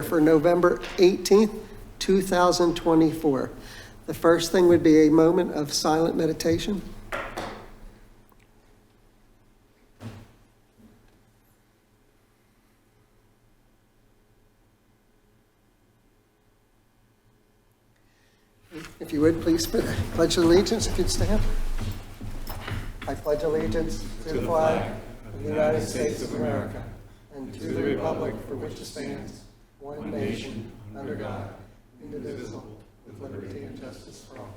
for November 18th, 2024. The first thing would be a moment of silent meditation. If you would, please pledge allegiance, if you'd stand. I pledge allegiance to the flag of the United States of America and to the republic for which it stands, one nation, under God, indivisible, with liberty and justice for all.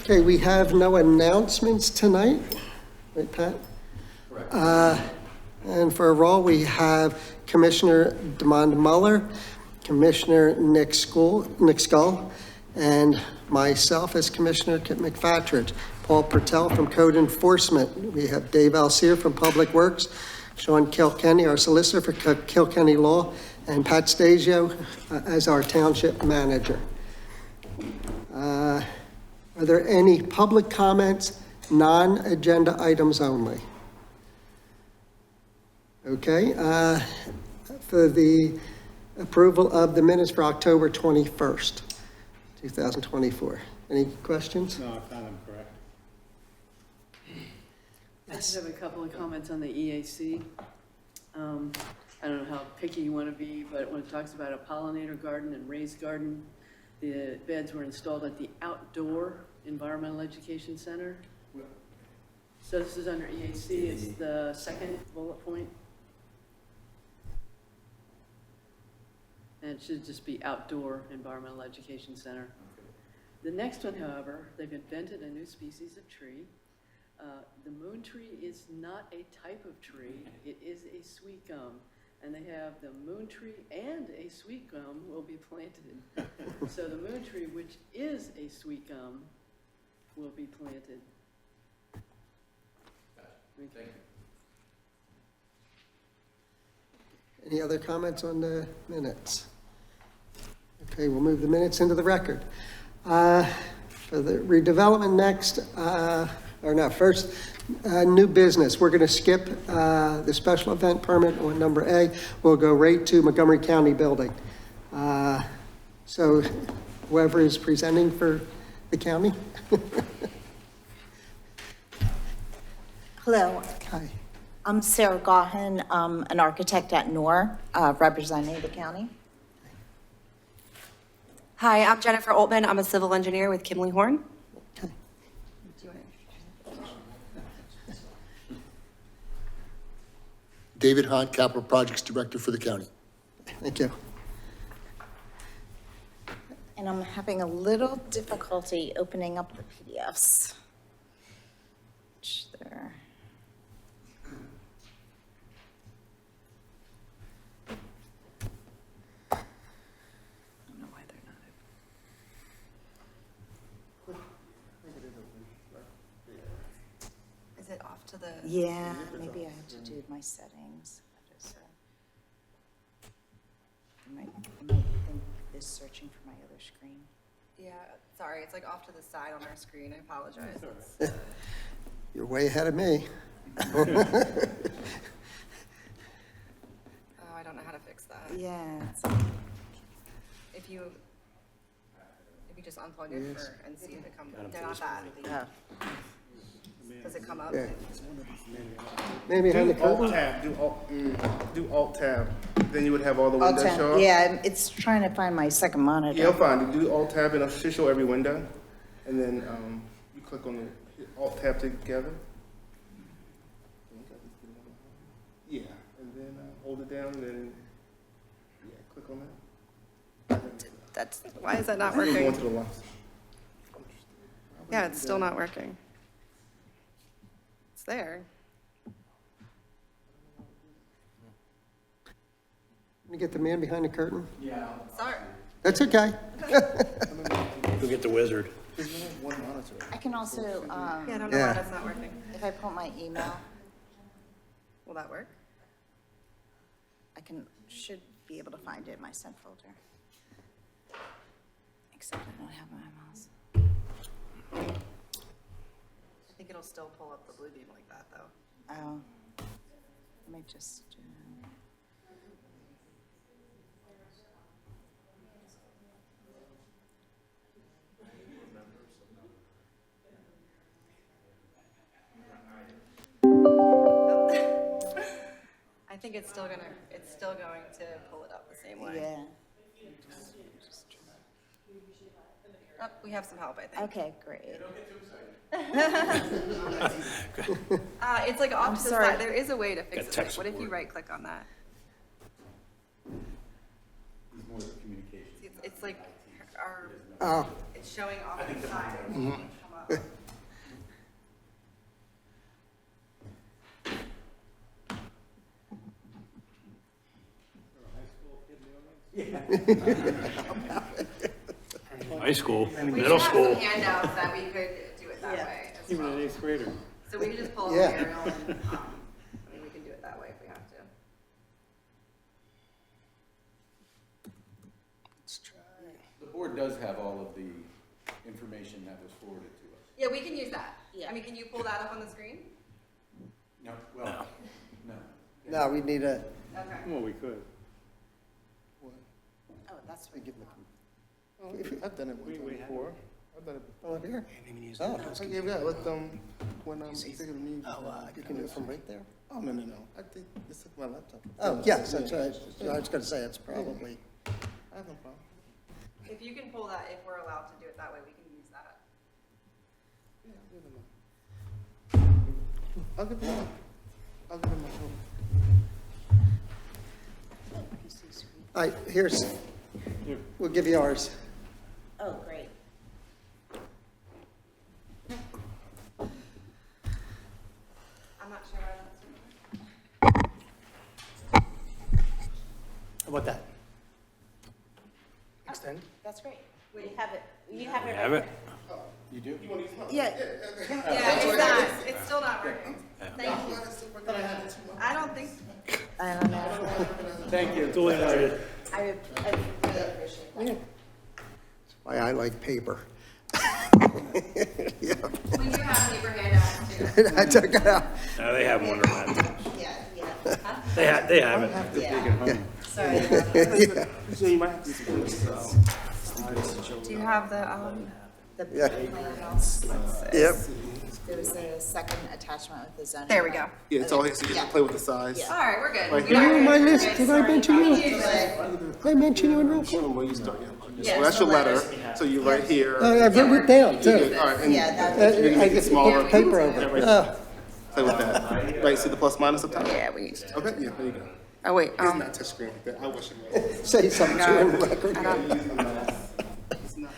Okay, we have no announcements tonight. Right, Pat? Correct. And for a roll, we have Commissioner Demond Muller, Commissioner Nick Skull, and myself as Commissioner Kit McFatridge. Paul Pertel from Code Enforcement. We have Dave Alseer from Public Works, Sean Kilkenny, our solicitor for Kilkenny Law, and Pat Stasio as our Township Manager. Are there any public comments, non-agenda items only? Okay, for the approval of the minutes for October 21st, 2024. Any questions? No, I found them correct. I just have a couple of comments on the EAC. I don't know how picky you want to be, but when it talks about a pollinator garden and raised garden, the beds were installed at the Outdoor Environmental Education Center. So this is under EAC, it's the second bullet point. And it should just be Outdoor Environmental Education Center. The next one, however, they've invented a new species of tree. The moon tree is not a type of tree, it is a sweet gum. And they have the moon tree and a sweet gum will be planted. So the moon tree, which is a sweet gum, will be planted. Thank you. Any other comments on the minutes? Okay, we'll move the minutes into the record. For the redevelopment next, first, new business. We're going to skip the special event permit on number A. We'll go right to Montgomery County Building. So whoever is presenting for the county. Hello. Hi. I'm Sarah Gahan, an architect at NOR, representing the county. Hi, I'm Jennifer Oltman. I'm a civil engineer with Kimley Horn. Okay. David Hunt, Capital Projects Director for the county. Thank you. And I'm having a little difficulty opening up the PDFs. Which they're... Is it off to the? Yeah, maybe I have to do my settings. I might think this searching for my other screen. Yeah, sorry, it's like off to the side on our screen. I apologize. You're way ahead of me. Oh, I don't know how to fix that. Yeah. If you just unplug it and see if it comes up. They're not bad. Oh. Does it come up? Yeah. Maybe behind the Do Alt curtain? tab, do Alt tab. Then you would have all the windows show up. Yeah, it's trying to find my second monitor. Yeah, you'll find it. Do Alt tab and it'll show every window. And then you click on the Alt tab together. Yeah, and then hold it down and then click on that. That's, why is that not Going working? to the left. Yeah, it's still not working. It's there. Can you get the man behind the curtain? Sorry. That's okay. Go get the wizard. I can also, Yeah, I don't know Yeah. why that's not working. if I put my email, Will that work? should be able to find it in my sent folder. Except I don't have my mouse. think it'll still pull up the blue beam like that, though. Oh, let me just, I think it's still going to pull it up the same way. yeah, Oh, we have some help, I think. okay, great. It's like off to the sorry. side. There is a way to fix Got it. tech Like, what if you support. right click on that? See, it's like our, Oh, it's showing off to the side. Come up. High school, We middle have school. some handouts that we could do it that Yeah. way as Even well. an eighth grader. So we can just pull up the Yeah. aerial and, I mean, we can do it that way if we have to. The board does have all of the information that was forwarded to us. Yeah, we can use that. Yeah. I mean, can you pull that up on the screen? No, well, no. no, we need a, Okay. Well, we could. Oh, that's right. Oh, I've done it one time We have. before. I've done it before. over here. Oh, yeah, with when executive meeting. You can do it from right there? Oh, no. I think this is my laptop. Oh, yes, that's right. I was gonna say, it's probably, I have no problem. If you can pull that, if we're allowed to do it that way, we can use that. Yeah, I'll give them a- I'll give them a phone. all right, here's, we'll give you ours. Oh, great. I'm not sure why that's. How about that? Extend? That's great. You have it, you have it. Have right it? You do? Yeah, Yeah, it's still not working. Thank you. I don't think, I don't know. Thank you. Duly noted. I really appreciate that. Why I like paper. we do have paper handouts too. I took it out. No, they have Wonder Man. Yeah, yeah, They have it. yeah. Sorry. So you might have to spend this, Do you have the, Yeah, There yep. was a second attachment with the zoning. there we go. Yeah, it's all here, so you just play with the size. All right, we're good. Right We here. don't- You on my list, we're good. did I mention you? Use it. Did I mention you in real quick? Where you start, yeah. Yeah, So that's so your letter, so you're right here. Oh, I've written it down, too. All right, and Yeah, then you I make it get smaller. paper over. Oh, Play with that. Right, see the plus minus up top? Yeah, we used to. Okay, yeah, there you go. Oh, wait, It's not touch screen like that. I wish it was. say something to him, record. It's not.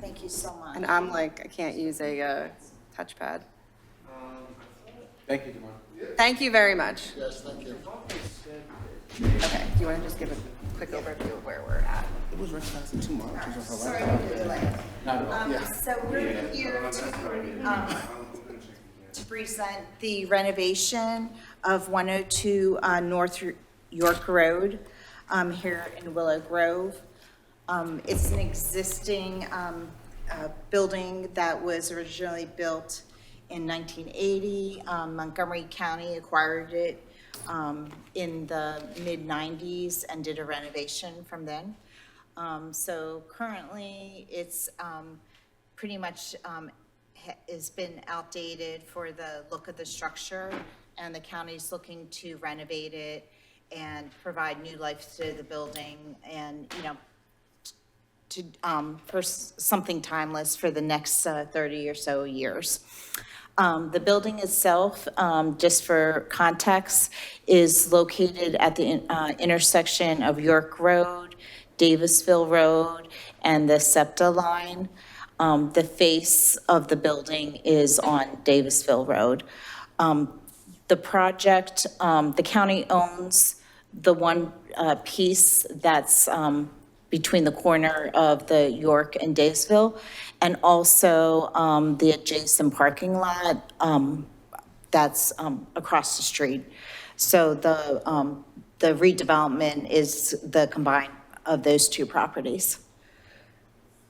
Thank you so much. and I'm like, I can't use a touchpad. Thank you, Demar. Thank you very much. Yes, thank you. Okay, do you want to just give a quick overview of where we're at? It was recognized in 2 monitors on her Sorry laptop. to delay. Not at all. So we're here to present the renovation of 102 North York Road here in Willow Grove. It's an existing building that was originally built in 1980. Montgomery County acquired it in the mid-90s and did a renovation from then. So currently, it's pretty much has been outdated for the look of the structure, and the county's looking to renovate it and provide new life to the building and, you know, to, for something timeless for the next 30 or so years. The building itself, just for context, is located at the intersection of York Road, Davisville Road, and the SEPTA line. The face of the building is on Davisville Road. The project, the county owns the one piece that's between the corner of the York and Davisville, and also the adjacent parking lot that's across the street. So the redevelopment is the combine of those two properties.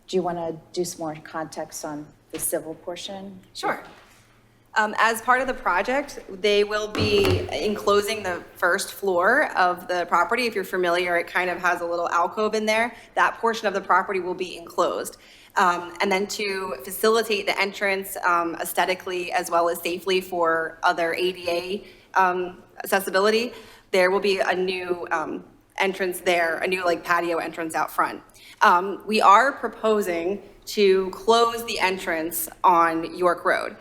Do you want to do some more context on the civil portion? Sure. As part of the project, they will be enclosing the first floor of the property. If you're familiar, it kind of has a little alcove in there. That portion of the property will be enclosed. And then to facilitate the entrance aesthetically as well as safely for other ADA accessibility, there will be a new entrance there, a new like patio entrance out front. We are proposing to close the entrance on York Road.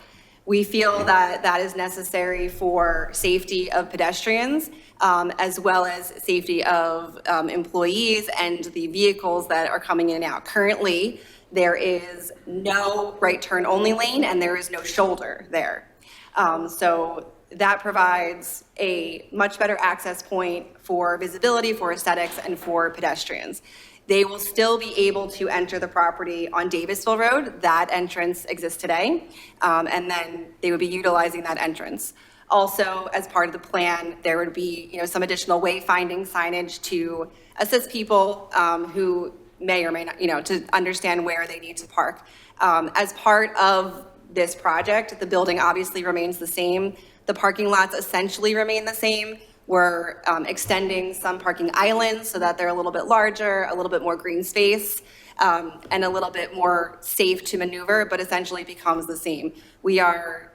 We feel that that is necessary for safety of pedestrians, as well as safety of employees and the vehicles that are coming in and out. Currently, there is no right turn only lane and there is no shoulder there. So that provides a much better access point for visibility, for aesthetics, and for pedestrians. They will still be able to enter the property on Davisville Road. That entrance exists today, and then they would be utilizing that entrance. Also, as part of the plan, there would be, some additional wayfinding signage to assist people who may or may not, to understand where they need to park. As part of this project, the building obviously remains the same. The parking lots essentially remain the same. We're extending some parking islands so that they're a little bit larger, a little bit more green space, and a little bit more safe to maneuver, but essentially becomes the same. We are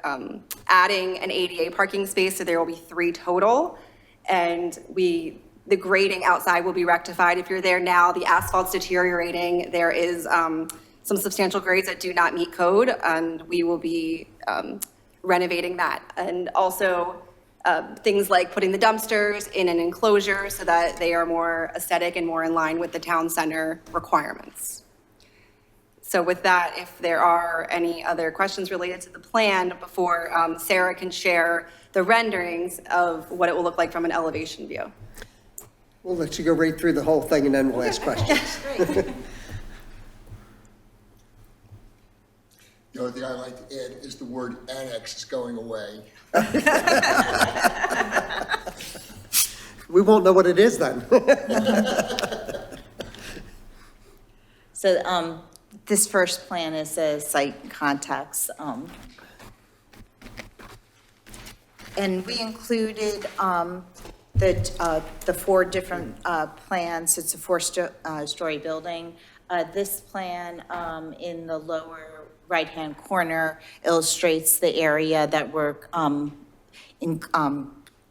adding an ADA parking space, so there will be 3 total, and the grading outside will be rectified. If you're there now, the asphalt's deteriorating. There is some substantial grades that do not meet code, and we will be renovating that. And also, things like putting the dumpsters in an enclosure so that they are more aesthetic and more in line with the town center requirements. So with that, if there are any other questions related to the plan before Sarah can share the renderings of what it will look like from an elevation view. We'll let you go right through the whole thing and then we'll ask questions. The only thing I'd like to add is the word annex is going away. We won't know what it is then. So this first plan is a site context. And we included the 4 different plans. It's a 4-story building. This plan in the lower right-hand corner illustrates the area that we're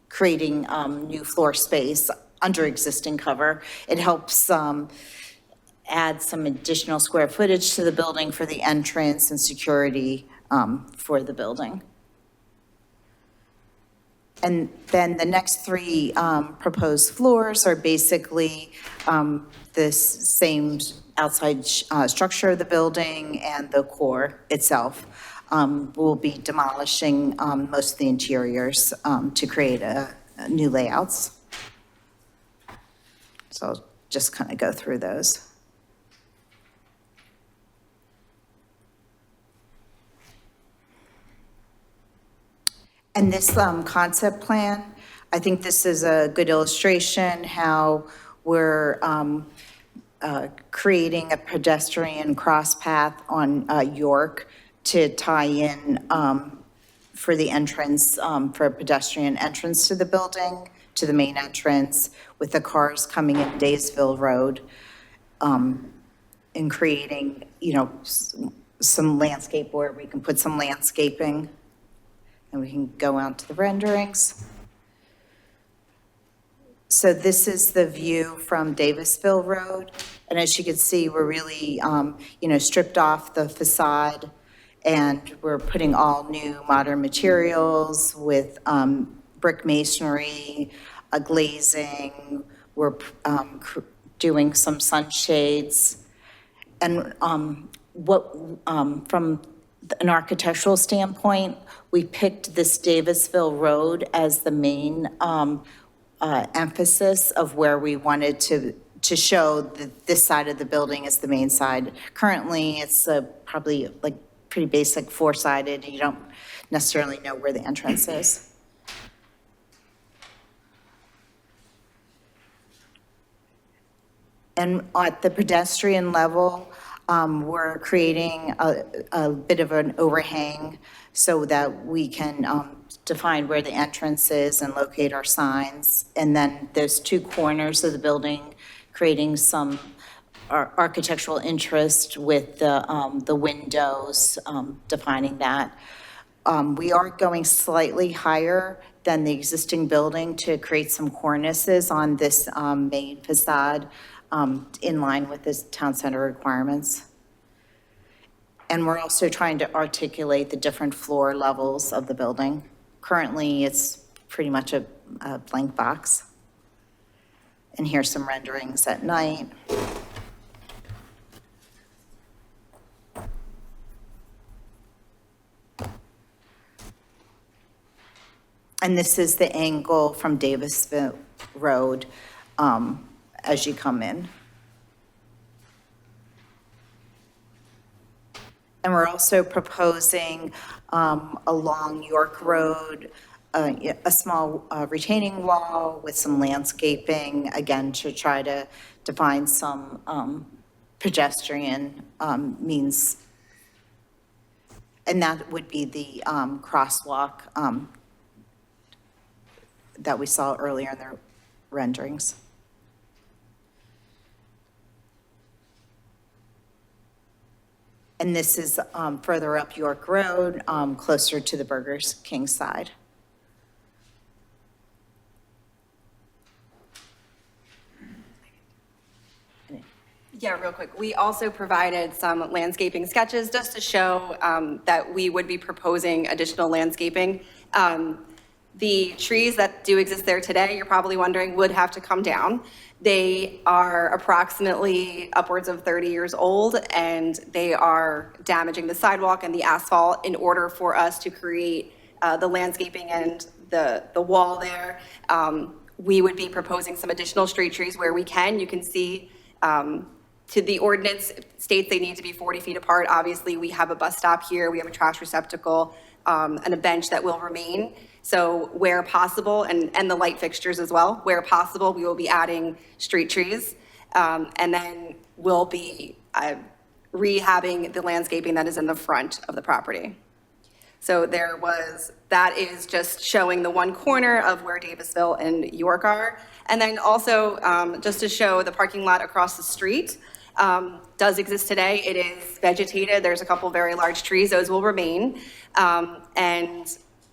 creating new floor space under existing cover. It helps add some additional square footage to the building for the entrance and security for the building. And then the next 3 proposed floors are basically this same outside structure of the building and the core itself. We'll be demolishing most of the interiors to create new layouts. So I'll just kind of go through those. And this concept plan, I think this is a good illustration how we're creating a pedestrian cross path on York to tie in for the entrance, for a pedestrian entrance to the building, to the main entrance, with the cars coming in Daysville Road, and creating, some landscape where we can put some landscaping. And we can go out to the renderings. So this is the view from Davisville Road. And as you can see, we're really, stripped off the facade and we're putting all new modern materials with brick masonry, a glazing. We're doing some sunshades. And from an architectural standpoint, we picked this Davisville Road as the main emphasis of where we wanted to show that this side of the building is the main side. Currently, it's probably like pretty basic 4-sided. You don't necessarily know where the entrance is. And at the pedestrian level, We're creating a bit of an overhang so that we can define where the entrance is and locate our signs. And then those two corners of the building, creating some architectural interest with the windows, defining that. We are going slightly higher than the existing building to create some cornices on this main facade in line with this town center requirements. And we're also trying to articulate the different floor levels of the building. Currently, it's pretty much a blank box. And here's some renderings at night. And this is the angle from Davisville Road as you come in. And we're also proposing along York Road, a small retaining wall with some landscaping, again, to try to define some pedestrian means. And that would be the crosswalk that we saw earlier in the renderings. And this is further up York Road, closer to the Burger King side. Yeah, real quick. We also provided some landscaping sketches just to show that we would be proposing additional landscaping. The trees that do exist there today, you're probably wondering, would have to come down. They are approximately upwards of 30 years old, and they are damaging the sidewalk and the asphalt. In order for us to create the landscaping and the wall there, we would be proposing some additional street trees where we can. You can see to the ordinance states they need to be 40 feet apart. Obviously, we have a bus stop here, we have a trash receptacle, and a bench that will remain. So where possible, and the light fixtures as well, where possible, we will be adding street trees. And then we'll be rehabbing the landscaping that is in the front of the property. So that is just showing the one corner of where Davisville and York are. And then also just to show the parking lot across the street does exist today. It is vegetated. There's a couple very large trees. Those will remain. And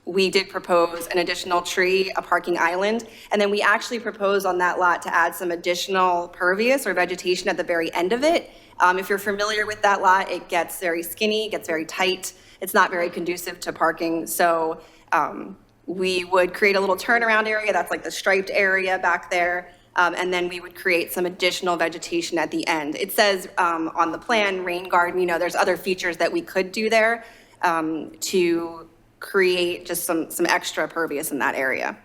we did propose an additional tree, a parking island, and then we actually proposed on that lot to add some additional pervious or vegetation at the very end of it. If you're familiar with that lot, it gets very skinny, it gets very tight. It's not very conducive to parking. So we would create a little turnaround area. That's like the striped area back there. And then we would create some additional vegetation at the end. It says on the plan, rain garden, there's other features that we could do there to create just some extra pervious in that area.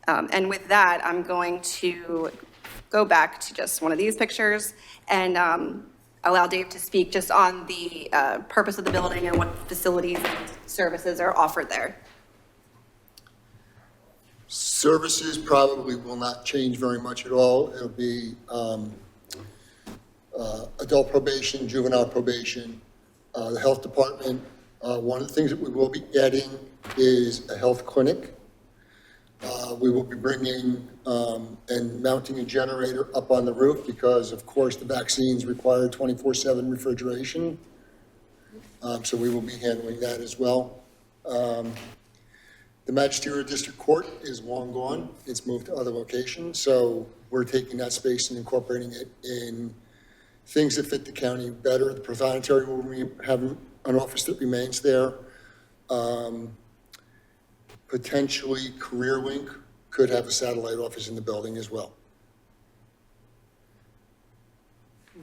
And with that, I'm going to go back to just one of these pictures and allow Dave to speak just on the purpose of the building and what facilities and services are offered there. Services probably will not change very much at all. It'll be adult probation, juvenile probation, the health department. One of the things that we will be adding is a health clinic. We will be bringing and mounting a generator up on the roof because, of course, the vaccines require 24/7 refrigeration. So we will be handling that as well. The magisterial district court is long gone. It's moved to other locations. So we're taking that space and incorporating it in things that fit the county better. The prothonotary will have an office that remains there. Potentially CareerLink could have a satellite office in the building as well.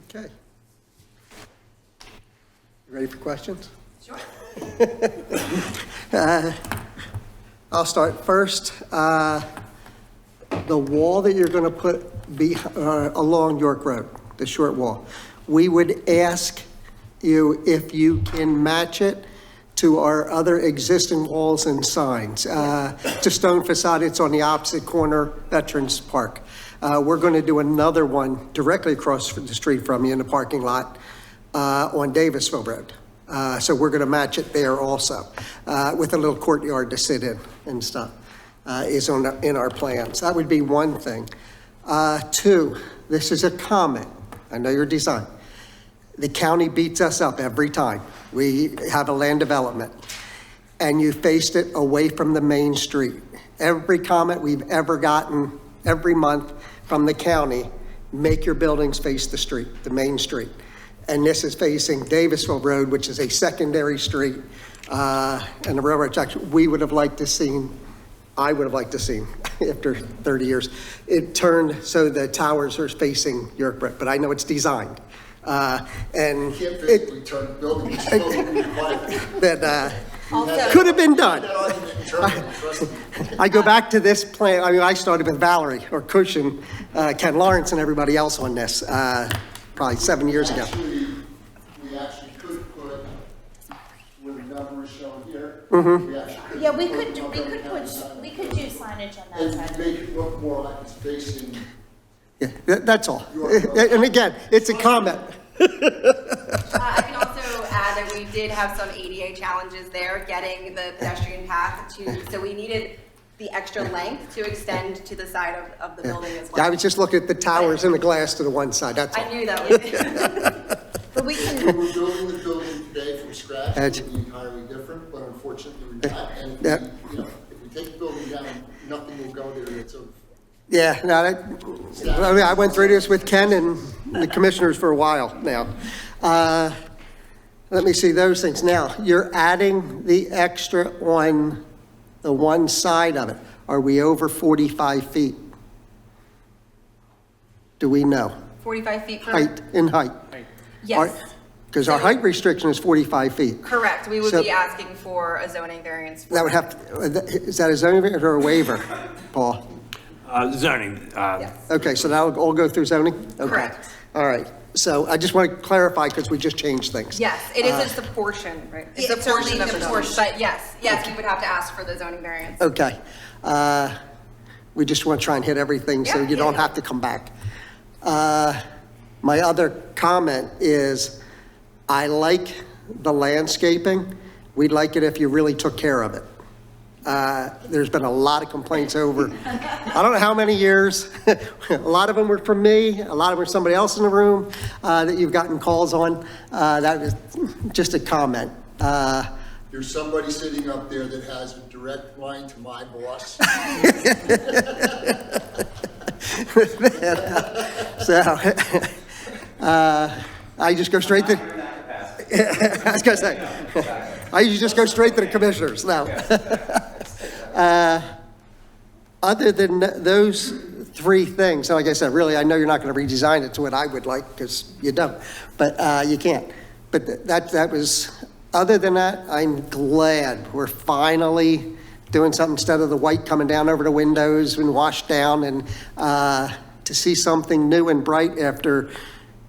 Okay. You ready for questions? Sure. I'll start first. The wall that you're going to put along York Road, the short wall, we would ask you if you can match it to our other existing walls and signs. To stone facade, it's on the opposite corner, Veterans Park. We're going to do another one directly across the street from you in the parking lot. on Davisville Road. So we're going to match it there also, with a little courtyard to sit in and stuff, is in our plans. That would be one thing. Two, this is a comment. I know your design. The county beats us up every time. We have a land development, and you faced it away from the main street. Every comment we've ever gotten every month from the county, make your buildings face the street, the main street. And this is facing Davisville Road, which is a secondary street, and the railroad section. We would have liked to seen, I would have liked to see, after 30 years, it turned so the towers are facing York, but I know it's designed. And You can't physically turn the building, it's still required. that Also- could have been done. That argument internally, trust me. I go back to this plan, I mean, I started with Valerie, or Cushion, Ken Lawrence, and everybody else on this, probably 7 years ago. Actually, we actually could put, where the number is shown here. Mm-hmm. We actually could. Yeah, we put could do signage on that And side. make it look more like it's facing Yeah, that's all. And again, it's a comment. I can also add that we did have some ADA challenges there, getting the pedestrian path to, so we needed the extra length to extend to the side of the building as well. I was just looking at the towers and the glass to the one side, that's all. I knew that was. But we If can, we were building the building today from scratch, That's- it would be entirely different, but unfortunately we're not. And if Yep. we, you know, if we take the building down, nothing will go there that's of. Yeah, no, I mean, I went through this with Ken and the commissioners for a while now. Let me see those things. Now, you're adding the extra on the one side of it. Are we over 45 feet? Do we know? 45 feet from. Height, in height? Yes, Because our height restriction is 45 feet. correct. We would So- be asking for a zoning variance. That would have, is that a zoning variance or a waiver, Paul? Zoning, Yes. Okay, so that'll all go through zoning? Okay. Correct. All right. So I just want to clarify because we just changed things. Yes, it is just a portion, right? It's a It's portion only of the the building, portion. but yes, we would have to ask for the zoning variance. Okay. We just want to try and hit everything so Yeah, you don't yeah. have to come back. My other comment is, I like the landscaping. We'd like it if you really took care of it. There's been a lot of complaints over, I don't know how many years. A lot of them were from me, a lot of them were somebody else in the room that you've gotten calls on. That was just a comment. There's somebody sitting up there that has a direct line to my boss. So, I just go straight to, I was gonna say, I usually just go straight to the commissioners now. Other than those three things, like I said, really, I know you're not gonna redesign it to what I would like, because you don't, but you can't. But that was, other than that, I'm glad we're finally doing something instead of the white coming down over the windows and washed down, and to see something new and bright after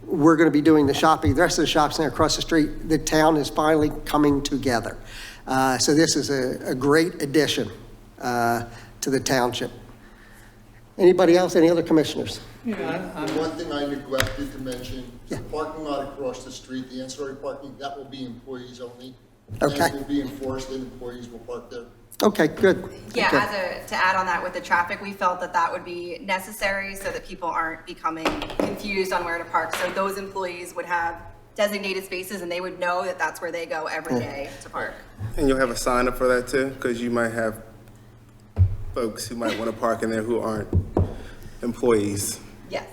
we're going to be doing the shopping, the rest of the shops there across the street, the town is finally coming together. So this is a great addition to the township. Anybody else, any other commissioners? One thing I neglected to mention, the parking lot across the street, the ancillary parking, that will be employees only. Okay. And it will be enforced and employees will park there. Okay, good. Yeah, Okay. to add on that with the traffic, we felt that would be necessary so that people aren't becoming confused on where to park. So those employees would have designated spaces and they would know that that's where they go every day to park. And you'll have a sign up for that too, because you might have folks who might want to park in there who aren't employees. Yes.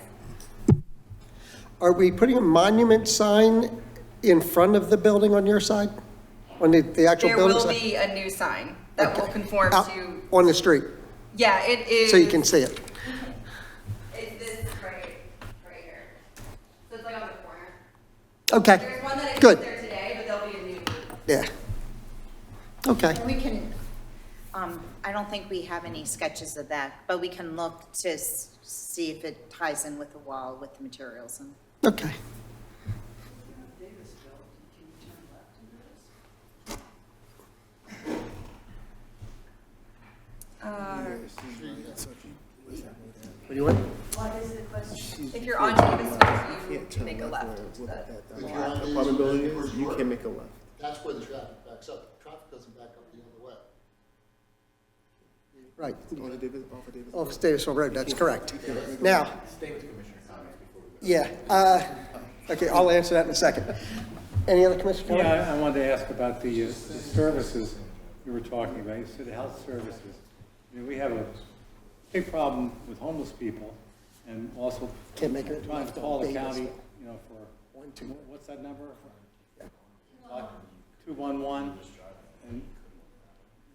Are we putting a monument sign in front of the building on your side? On the actual There building will side? be a new sign that will conform Out to, on the street, yeah, it is. so you can see it. It's this right here. So it's like on the corner. Okay, There's one that good, exists there today, but there'll be a new. yeah. Okay, we can, I don't think we have any sketches of that, but we can look to see if it ties in with the wall with the materials and. okay. What do you want? If you're on Davisville, you Can't can turn make a left left. where that If you're on apartment building Davisville, is, you can make a left. That's where the traffic backs up. Traffic doesn't back up the other way. Right, On the Davis, off of Davis. off Davisville Road, that's correct. Now, yeah, okay, I'll answer that in a second. Any other commissioner comment? Yeah, I wanted to ask about the services you were talking about. You said health services. I mean, we have a big problem with homeless people and also Can't make it trying to left call on the county, Davisville. you know, for, what's that number? 211, and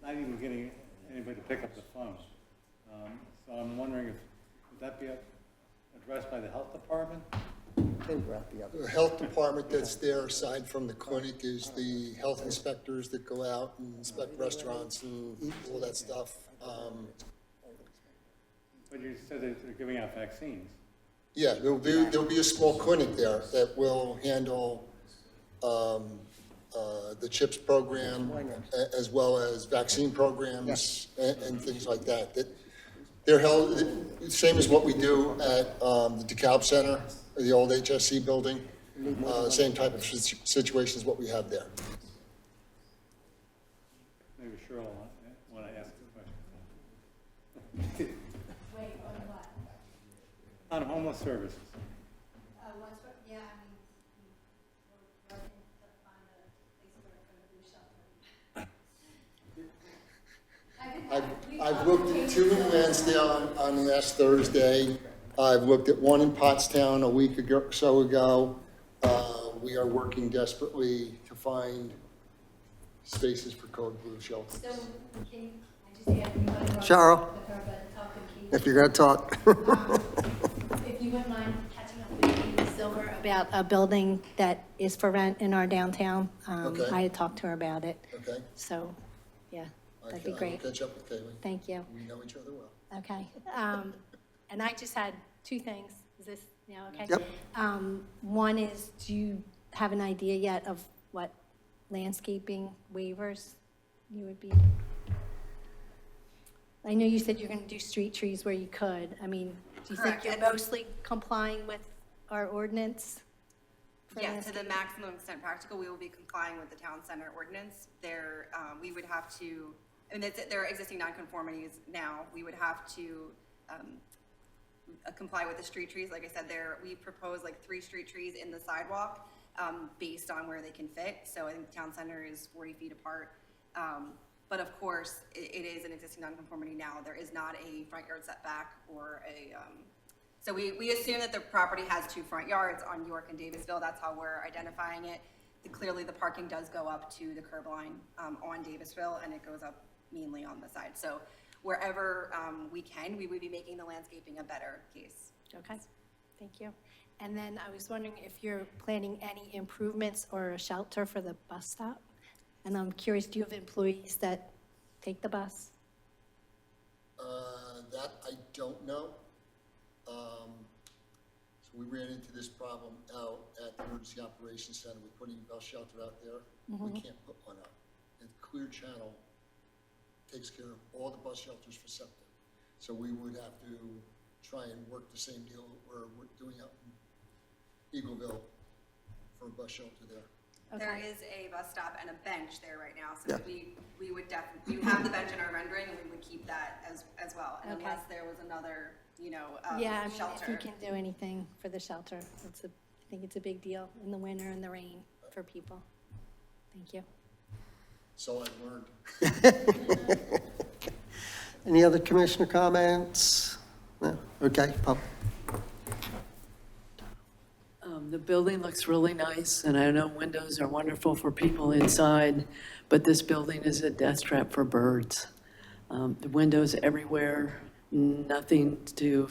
not even getting anybody to pick up the phone. So I'm wondering if, would that be addressed by the health department? Then grab the other. The health department that's there, aside from the clinic, is the health inspectors that go out and inspect restaurants and all that stuff. But you said that they're giving out vaccines. Yeah, there'll be a small clinic there that will handle the CHIPS program as well as vaccine programs and things like that. They're held, same as what we do at the DeKalb Center, or the old HSC building. Same type of situation as what we have there. Maybe Cheryl will want to ask the question. Wait, on what? On homeless services. Yeah, I mean, we're working to find a place for a new shelter. I've looked at 2 in Lansdale on last Thursday. I've looked at 1 in Pottstown a week ago, so ago. We are working desperately to find spaces for Code Blue shelters. So, can I just add, you want to talk Cheryl. with her, but talk with Keith? If you're gonna talk. If you wouldn't mind catching up with Keith Silver about a building that is for rent in our downtown. Okay. I had talked to her about it, Okay? so, yeah, that'd be I'll great. catch up with Kaylee. Thank you. We know each other well. Okay. And I just had 2 things. Is this now okay? Yep. One is, do you have an idea yet of what landscaping waivers you would be? I know you said you're going to do street trees where you could. I mean, do you think Correct. you're mostly complying with our ordinance? for Yeah, to the landscaping? maximum extent practical, we will be complying with the town center ordinance. There, we would have to, and there are existing nonconformities now. We would have to comply with the street trees. Like I said, we propose like 3 street trees in the sidewalk based on where they can fit. So I think the town center is 40 feet apart. But of course, it is an existing nonconformity now. There is not a front yard setback or a, so we assume that the property has 2 front yards on York and Davisville. That's how we're identifying it. Clearly, the parking does go up to the curb line on Davisville, and it goes up mainly on the side. So wherever we can, we would be making the landscaping a better case. Okay, thank you. And then I was wondering if you're planning any improvements or a shelter for the bus stop? And I'm curious, do you have employees that take the bus? That I don't know. So we ran into this problem out at the Emergency Operations Center with putting a bus shelter out there. We can't put one up. And Clear Channel takes care of all the bus shelters for septic. So we would have to try and work the same deal we're doing out in Eagleville for a bus shelter there. There is a bus stop and a bench there right now, so we would definitely, we have the bench in our rendering, and we would keep that as well, and Okay. unless there was another, Yeah, I mean, if shelter. you can do anything for the shelter, I think it's a big deal in the winter and the rain for people. Thank you. So I've learned. Any other commissioner comments? No? Okay, Paul. The building looks really nice, and I know windows are wonderful for people inside, but this building is a death trap for birds. The windows everywhere, nothing to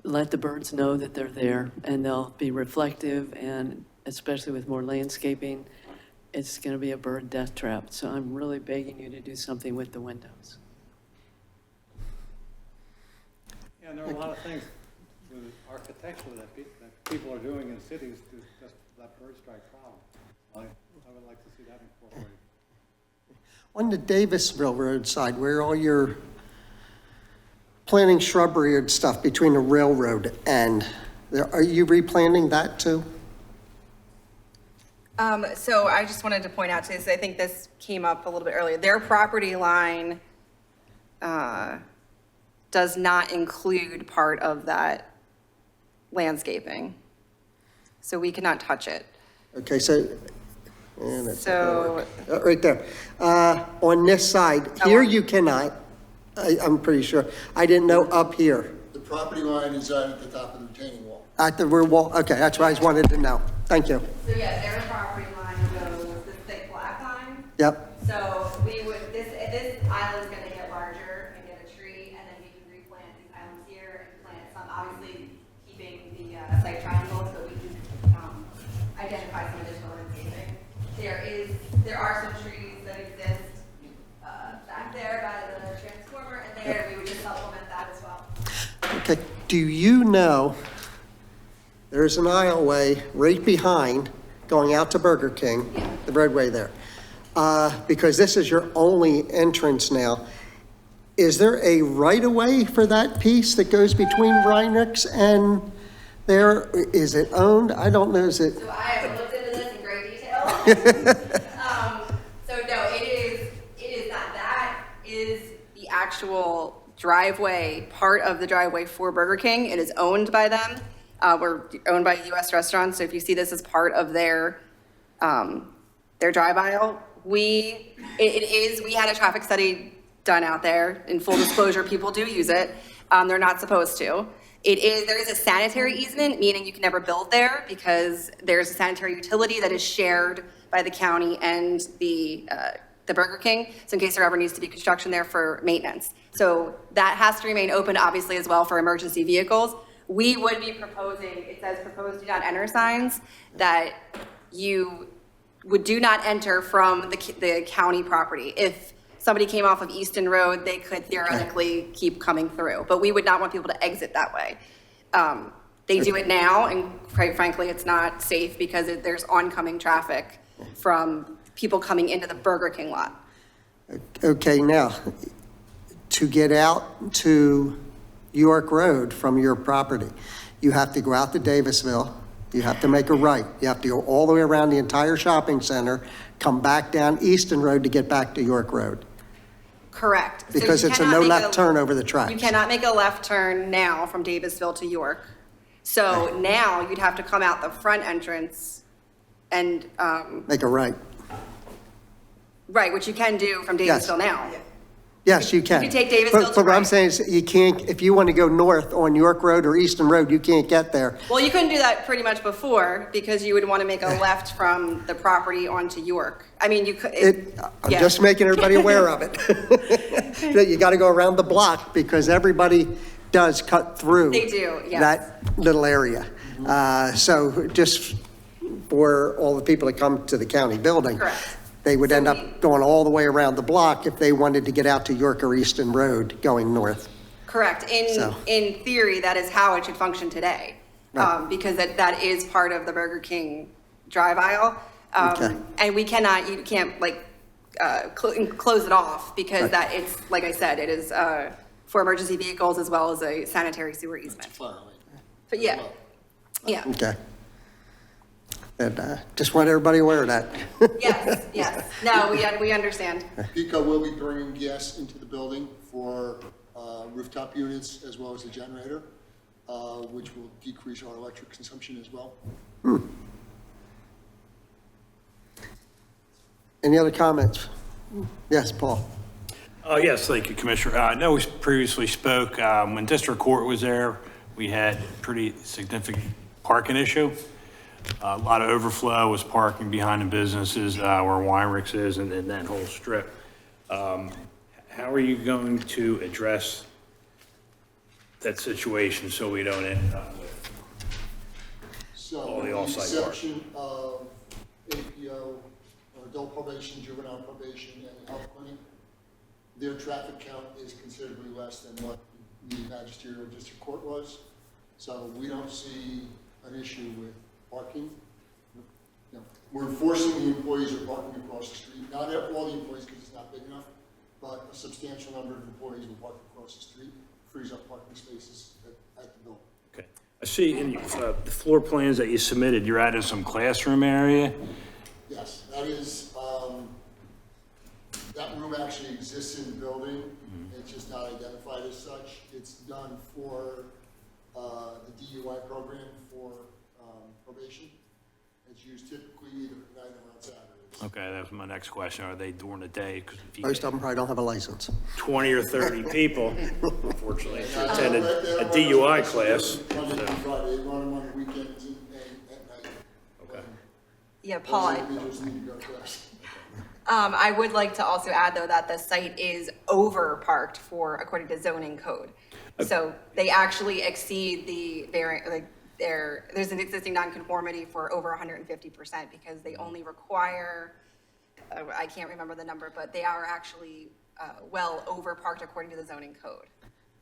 let the birds know that they're there, and they'll be reflective, and especially with more landscaping, it's going to be a bird death trap. So I'm really begging you to do something with the windows. Yeah, and there are a lot of things with architecture that people are doing in cities to just that bird strike problem. I would like to see that incorporated. On the Davisville Road side, where all your planting shrubbery and stuff between the railroad and, are you replanting that too? So I just wanted to point out to this, I think this came up a little bit earlier. Their property line does not include part of that landscaping. So we cannot touch it. Okay, so, and it's So- right there. On this side, here you cannot, I'm pretty sure. I didn't know up here, The property line is right at the top of the retaining wall. at the rear wall. Okay, that's what I just wanted to know. Thank you. So yeah, their property line goes this thick black line. Yep, So we would, this island's gonna get larger and get a tree, and then we can replant these islands here and plant some, obviously keeping the site triangle so we can identify some additional landscaping. There are some trees that exist back there by the transformer, and there, we would just supplement that as well. okay. Do you know, there's an aisleway right behind going out to Burger King, the roadway there. Because this is your only entrance now. Is there a right-of-way for that piece that goes between Reinrichs and there? Is it owned? I don't know, is it? So I have looked into this in great detail. So no, it is not. That is the actual driveway, part of the driveway for Burger King. It is owned by them. We're owned by US Restaurants, so if you see this as part of their drive aisle, we had a traffic study done out there. In full disclosure, people do use it. They're not supposed to. There is a sanitary easement, meaning you can never build there because there's a sanitary utility that is shared by the county and the Burger King. So in case there ever needs to be construction there for maintenance. So that has to remain open, obviously, as well for emergency vehicles. We would be proposing, it says proposed do not enter signs, that you would do not enter from the county property. If somebody came off of Easton Road, they could theoretically keep coming through, but we would not want people to exit that way. They do it now, and quite frankly, it's not safe because there's oncoming traffic from people coming into the Burger King lot. Okay, now, to get out to York Road from your property, you have to go out to Davisville, you have to make a right, you have to go all the way around the entire shopping center, come back down Easton Road to get back to York Road. Correct. So Because you it's a cannot no make left turn over the tracks. You cannot make a left turn now from Davisville to York. So now you'd have to come out the front entrance and, Make a right. right, which you can do from Yes. Davisville now. Yes, you can. You take Davisville But to what I'm right. saying is, you can't, if you want to go north on York Road or Easton Road, you can't get there. Well, you couldn't do that pretty much before because you would want to make a left from the property onto York. I mean, you could. I'm yeah. just making everybody aware of it. That you got to go around the block because everybody does cut through. They do, yes. That little area. So just for all the people that come to the county building. Correct. They would So end we- up going all the way around the block if they wanted to get out to York or Easton Road going north. Correct. So- In theory, that is how it should function today. Right. Because that is part of the Burger King drive aisle. Okay. And you can't like, close it off because Right. that it's, like I said, it is, for emergency vehicles as well as a sanitary sewer easement. But yeah, yeah, Okay. And just want everybody aware of that. yes. No, we understand. PECO will be bringing gas into the building for rooftop units as well as the generator, which will decrease our electric consumption as well. Any other comments? Yes, Paul? Yes, thank you, Commissioner. I know we previously spoke, when District Court was there, we had pretty significant parking issue. A lot of overflow was parking behind the businesses where Weinrichs is and that whole strip. How are you going to address that situation so we don't end up with So All the with the off-site park. exception of APO, or adult probation, juvenile probation, and health clinic, their traffic count is considerably less than what the magisterial district court was. So we don't see an issue with parking. No. We're forcing the employees who are parking across the street, not all the employees because it's not big enough, but a substantial number of employees will park across the street frees up parking spaces at the building. Okay. I see in the floor plans that you submitted, you're adding some classroom area. Yes, that is, that room actually exists in the building. It's just not identified as such. It's done for the DUI program for probation. It's used typically either at night or on Saturdays. Okay, that was my next question. Are they during the day? 'Cause if you Most get of them probably don't have a license. 20 or 30 people, unfortunately, to And attend right there, a one DUI of them class. Monday through Friday, they run them on the weekends and at night. Okay. Yeah, Paul, Those individuals need to go to class. I would like to also add, though, that the site is over-parked according to zoning code. So they actually exceed the there's an existing nonconformity for over 150% because they only require, I can't remember the number, but they are actually well over-parked according to the zoning code.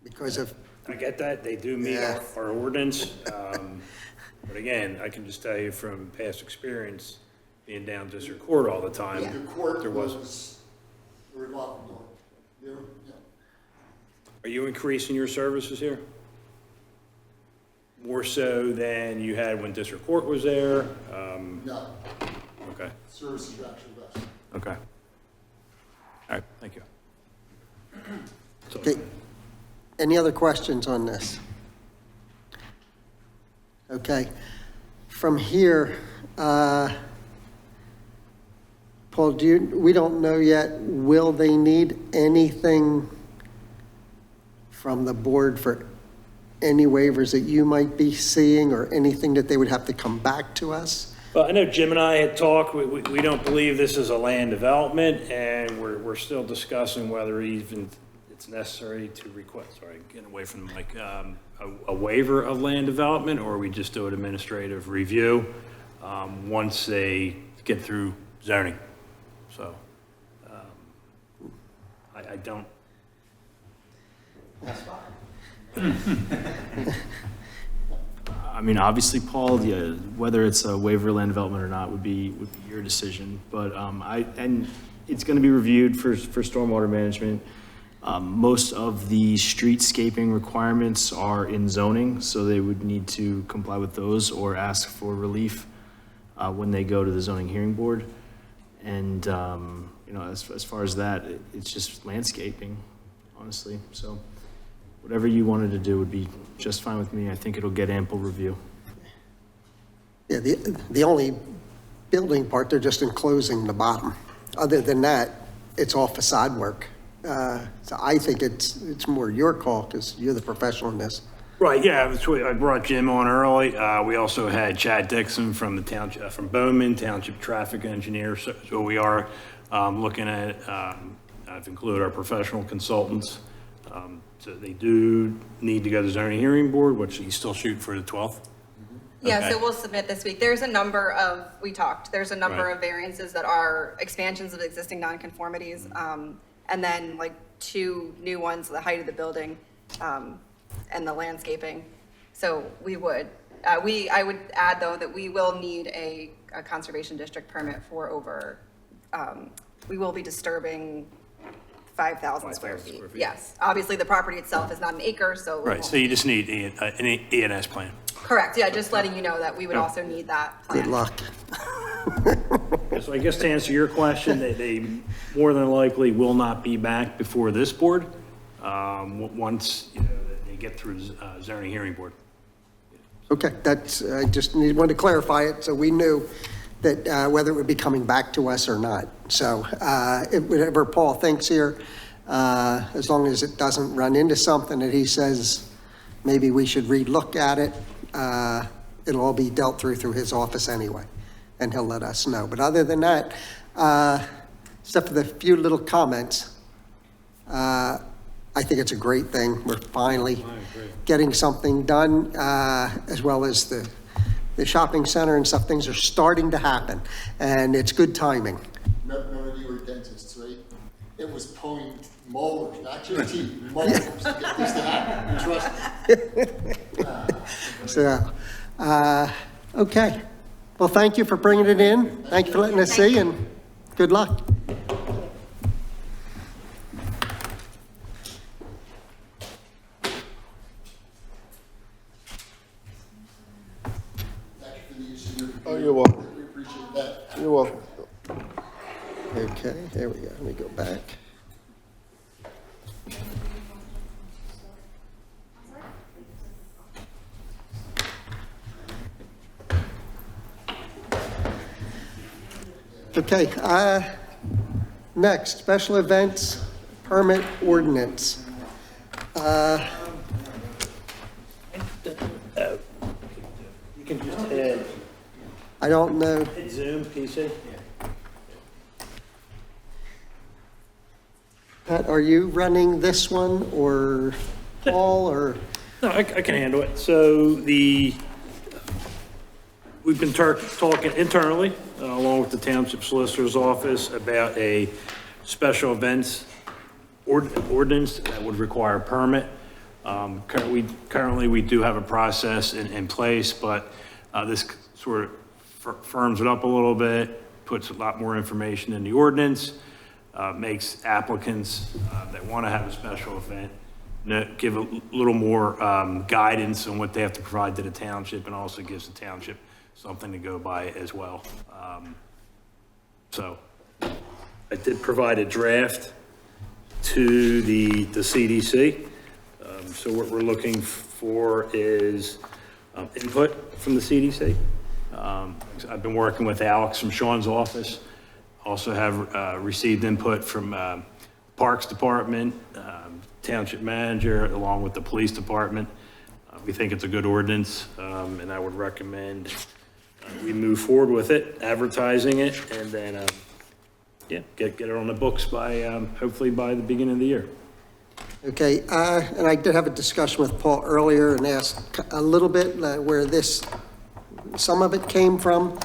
Because of, I get that, they do meet Yeah. our ordinance. But again, I can just tell you from past experience, being down district court all the time. Yeah. The court There was. was a revolving door. There, yeah. Are you increasing your services here? More so than you had when district court was there? No, Okay, services are actually less. okay. All right, thank you. So- okay, any other questions on this? Okay, from here, Paul, we don't know yet, will they need anything from the board for any waivers that you might be seeing or anything that they would have to come back to us? Well, I know Jim and I had talked, we don't believe this is a land development, and we're still discussing whether even it's necessary to request, sorry, getting away from like, a waiver of land development, or we just do an administrative review, once they get through zoning. So, I don't. I mean, obviously, Paul, whether it's a waiver of land development or not would be your decision. But and it's going to be reviewed for stormwater management. Most of the streetscaping requirements are in zoning, so they would need to comply with those or ask for relief when they go to the zoning hearing board. And you know, as far as that, it's just landscaping, honestly. So whatever you wanted to do would be just fine with me. I think it'll get ample review. Yeah, the only building part, they're just enclosing the bottom. Other than that, it's all facade work. So I think it's more your call because you're the professional in this. Right, yeah, I brought Jim on early. We also had Chad Dixon from the township, from Bowman, township traffic engineer. So we are looking at, I've included our professional consultants. So they do need to go to the zoning hearing board, which you still shoot for the 12th? Yeah, Okay. so we'll submit this week. There's a number of, there's a number Right. of variances that are expansions of existing nonconformities, and then like 2 new ones, the height of the building, and the landscaping. So we would, I would add though that we will need a conservation district permit for over, we will be disturbing 5,000 square 5,000 feet. square feet. Yes, obviously the property itself is not an acre, so. we Right, won't- so you just need an E&S plan. Correct, yeah, just letting you know that we would also need that plan. Good luck. So I guess to answer your question, they more than likely will not be back before this board, once, you know, they get through zoning hearing board. Okay, I just wanted to clarify it so we knew that whether it would be coming back to us or not. So whatever Paul thinks here, as long as it doesn't run into something that he says maybe we should relook at it, it'll all be dealt through his office anyway, and he'll let us know. But other than that, except for the few little comments, I think it's a great thing. We're finally getting something done, as well as the shopping center and stuff. Things are starting to happen, and it's good timing. Remember you were dentists, right? It was pulling molars, not your teeth, molars to get this to happen, trust me. So, okay. Well, thank you for bringing it in. Thank you for letting us see, and good luck. There we go, let me go back. Okay, next, special events permit ordinance. You can just hit I don't know, Zoom, PC. Pat, are you running this one, or Paul, or? No, I can handle it. So we've been talking internally, along with the Township Solicitor's Office, about a special events ordinance that would require a permit. Currently, we do have a process in place, but this sort of firms it up a little bit, puts a lot more information in the ordinance, makes applicants that want to have a special event give a little more guidance on what they have to provide to the township, and also gives the township something to go by as well. So I did provide a draft to the CDC. So what we're looking for is input from the CDC. I've been working with Alex from Sean's office. Also have received input from Parks Department, Township Manager, along with the Police Department. We think it's a good ordinance, and I would recommend we move forward with it, advertising it, and then, yeah, get it on the books by, hopefully by the beginning of the year. Okay, and I did have a discussion with Paul earlier and asked a little bit where some of it came from.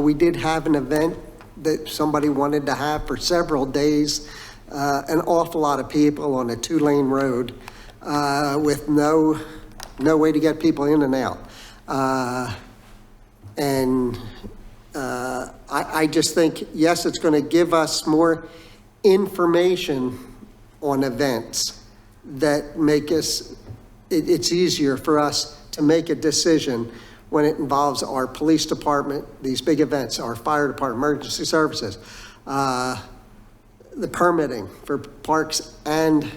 We did have an event that somebody wanted to have for several days, an awful lot of people on a 2-lane road with no way to get people in and out. I just think, yes, it's going to give us more information on events that make it's easier for us to make a decision when it involves our police department, these big events, our fire department, emergency services, the permitting for parks and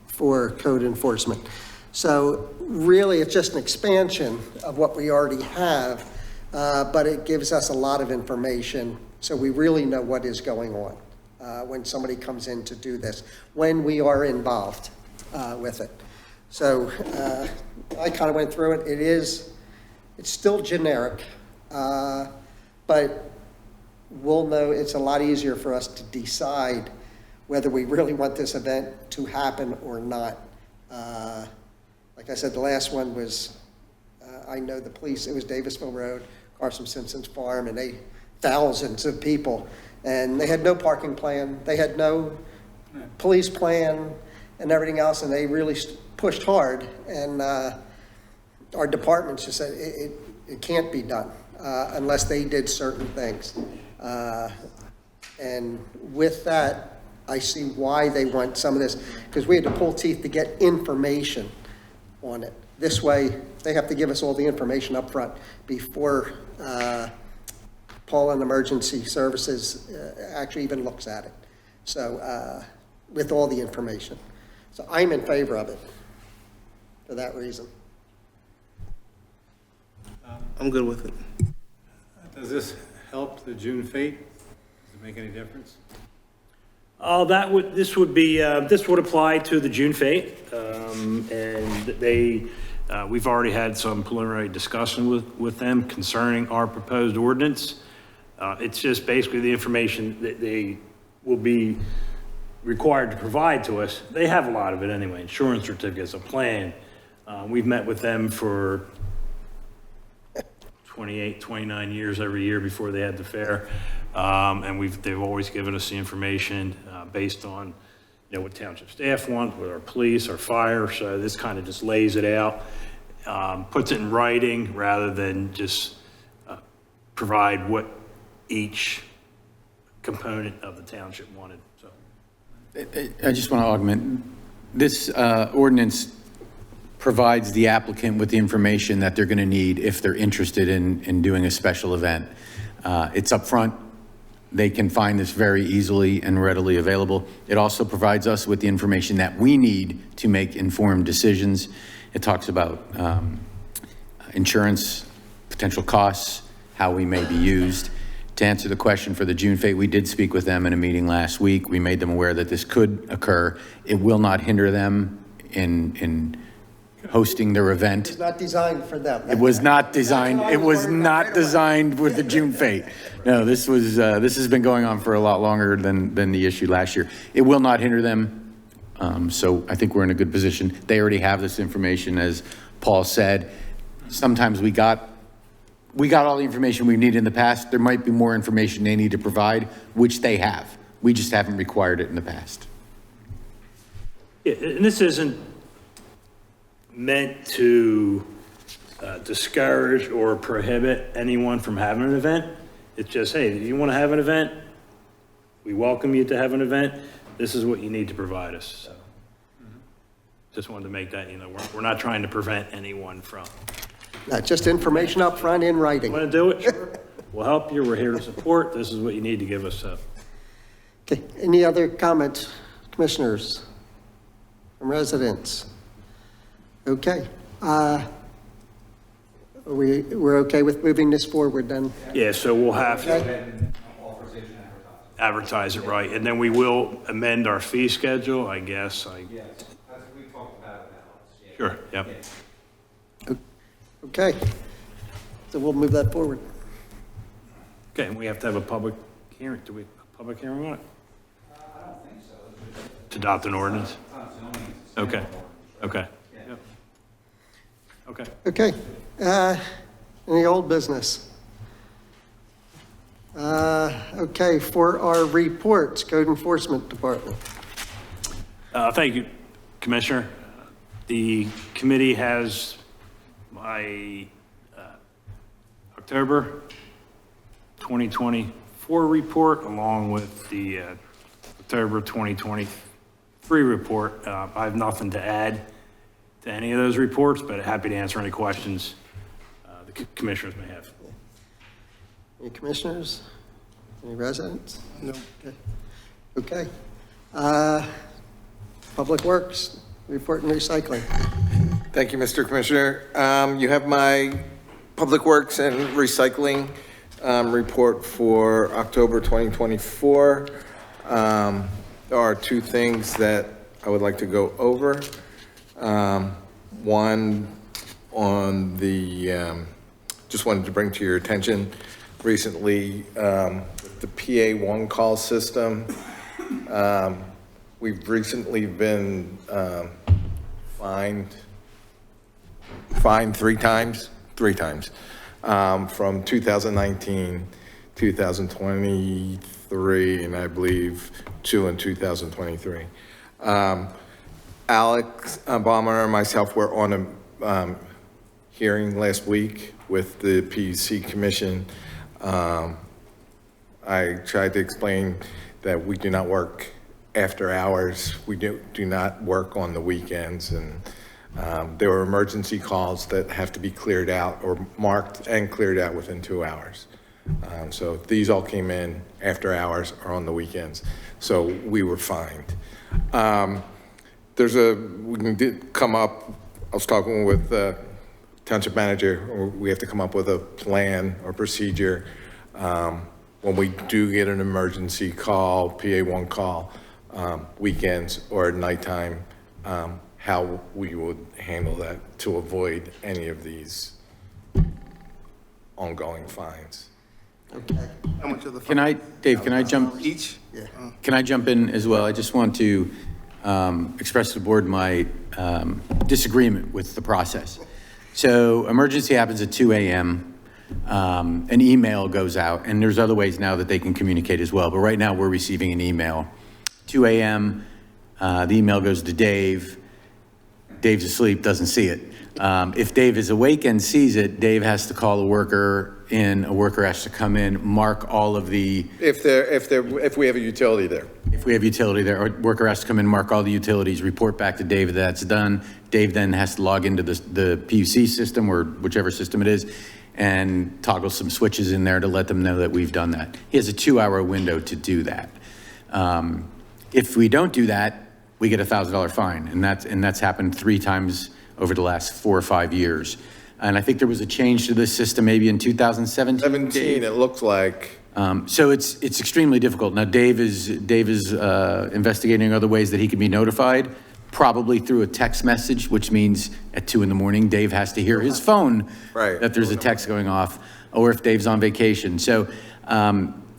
for code enforcement. So really, it's just an expansion of what we already have, but it gives us a lot of information, so we really know what is going on when somebody comes in to do this, when we are involved with it. So I kind of went through it. It's still generic, but we'll know it's a lot easier for us to decide whether we really want this event to happen or not. Like I said, the last one was, I know the police, it was Davisville Road, Carson Simpson's farm, and thousands of people, and they had no parking plan, they had no police plan and everything else, and they really pushed hard, and our departments just said it can't be done unless they did certain things. And with that, I see why they want some of this, because we had to pull teeth to get information on it. This way, they have to give us all the information up front before Paul and Emergency Services actually even looks at it. So with all the information. So I'm in favor of it for that reason. I'm good with it. Does this help the June fete? Does it make any difference? This would apply to the June fete, and we've already had some preliminary discussion with them concerning our proposed ordinance. It's just basically the information that they will be required to provide to us. They have a lot of it anyway, insurance certificates, a plan. We've met with them for 28, 29 years every year before they had the fair. And they've always given us the information based on, what township staff wants, with our police, our fire. So this kind of just lays it out, puts it in writing rather than just provide what each component of the township wanted. So I just want to augment. This ordinance provides the applicant with the information that they're going to need if they're interested in doing a special event. It's upfront. they can find this very easily and readily available. It also provides us with the information that we need to make informed decisions. It talks about insurance, potential costs, how we may be used. To answer the question for the June fete, we did speak with them in a meeting last week. We made them aware that this could occur. It will not hinder them in hosting their event. It's not designed for them. It was not designed, it was not designed with the June fete. No, this has been going on for a lot longer than the issue last year. It will not hinder them, so I think we're in a good position. They already have this information, as Paul said. Sometimes we got all the information we need in the past. There might be more information they need to provide, which they have. We just haven't required it in the past. Yeah, and this isn't meant to discourage or prohibit anyone from having an event. It's just, hey, if you want to have an event, we welcome you to have an event. This is what you need to provide us. So, just wanted to make that, we're not trying to prevent anyone from. Just information up front in writing. Want to do it? Sure. We'll help you. We're here to support. This is what you need to give us. Okay, any other comments, commissioners, from residents? Okay, we're okay with moving this forward then? Yeah, so we'll have to advertise it right, and then we will amend our fee schedule, I guess. Yes, that's what we talked about it now. Sure, yep. Okay, so we'll move that forward. Okay, and we have to have a public hearing. Do we have a public hearing on it? I don't think so. To adopt an ordinance? Okay, okay. Yep. Okay. Okay, any old business? Okay, for our reports, Code Enforcement Department. Thank you, Commissioner. The committee has my October 2024 report along with the October 2023 report. I have nothing to add to any of those reports, but happy to answer any questions the commissioners may have. Any commissioners? Any residents? No. Okay. Public Works, report and recycling. Thank you, Mr. Commissioner. You have my Public Works and Recycling report for October 2024. There are two things that I would like to go over. One on the, just wanted to bring to your attention recently, the PA1 call system. We've recently been fined three times, from 2019, 2023, and I believe 2 in 2023. Alex Baumer and myself were on a hearing last week with the PUC Commission. I tried to explain that we do not work after hours. We do not work on the weekends, and there were emergency calls that have to be cleared out or marked and cleared out within 2 hours. So these all came in after hours or on the weekends. So we were fined. We can come up, I was talking with the township manager, we have to come up with a plan or procedure when we do get an emergency call, PA1 call, weekends or at nighttime, how we would handle that to avoid any of these ongoing fines. Okay. How much of the Dave, can I jump? each? Yeah. Can I jump in as well? I just want to express to the board my disagreement with the process. So emergency happens at 2 a.m. An email goes out, and there's other ways now that they can communicate as well. But right now we're receiving an email. 2 a.m., the email goes to Dave. Dave's asleep, doesn't see it. If Dave is awake and sees it, Dave has to call a worker in. A worker has to come in, mark all of the. If we have a utility there. If we have utility there, a worker has to come in, mark all the utilities, report back to Dave that that's done. Dave then has to log into the PUC system or whichever system it is, and toggle some switches in there to let them know that we've done that. He has a 2-hour window to do that. If we don't do that, we get a $1,000 fine, and that's happened 3 times over the last 4 or 5 years. And I think there was a change to this system maybe in 2017. 17, it looks like. So it's extremely difficult. Now, Dave is investigating other ways that he can be notified, probably through a text message, which means at 2 a.m, Dave has to hear his phone Right. that there's a text going off, or if Dave's on vacation. So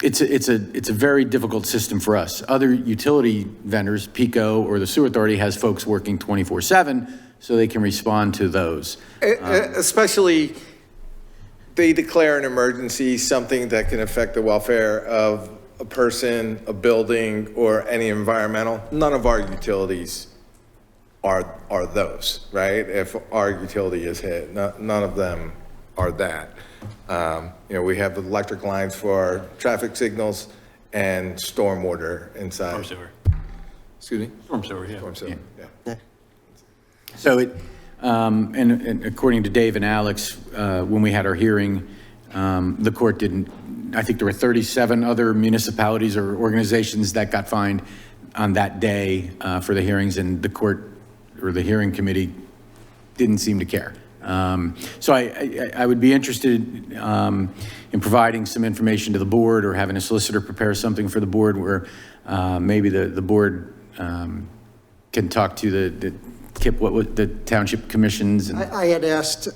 it's a very difficult system for us. Other utility vendors, PECO or the Sewer Authority, has folks working 24/7, so they can respond to those. Especially, they declare an emergency, something that can affect the welfare of a person, a building, or any environmental. None of our utilities are those, right? If our utility is hit, none of them are that. We have electric lines for our traffic signals and stormwater inside. Storm sewer. Excuse me? Storm sewer, yeah. Storm sewer, yeah. So and according to Dave and Alex, when we had our hearing, the court didn't, I think there were 37 other municipalities or organizations that got fined on that day for the hearings, and the court or the hearing committee didn't seem to care. So I would be interested in providing some information to the board, or having a solicitor prepare something for the board where maybe the board can talk to the township commissions. And I had asked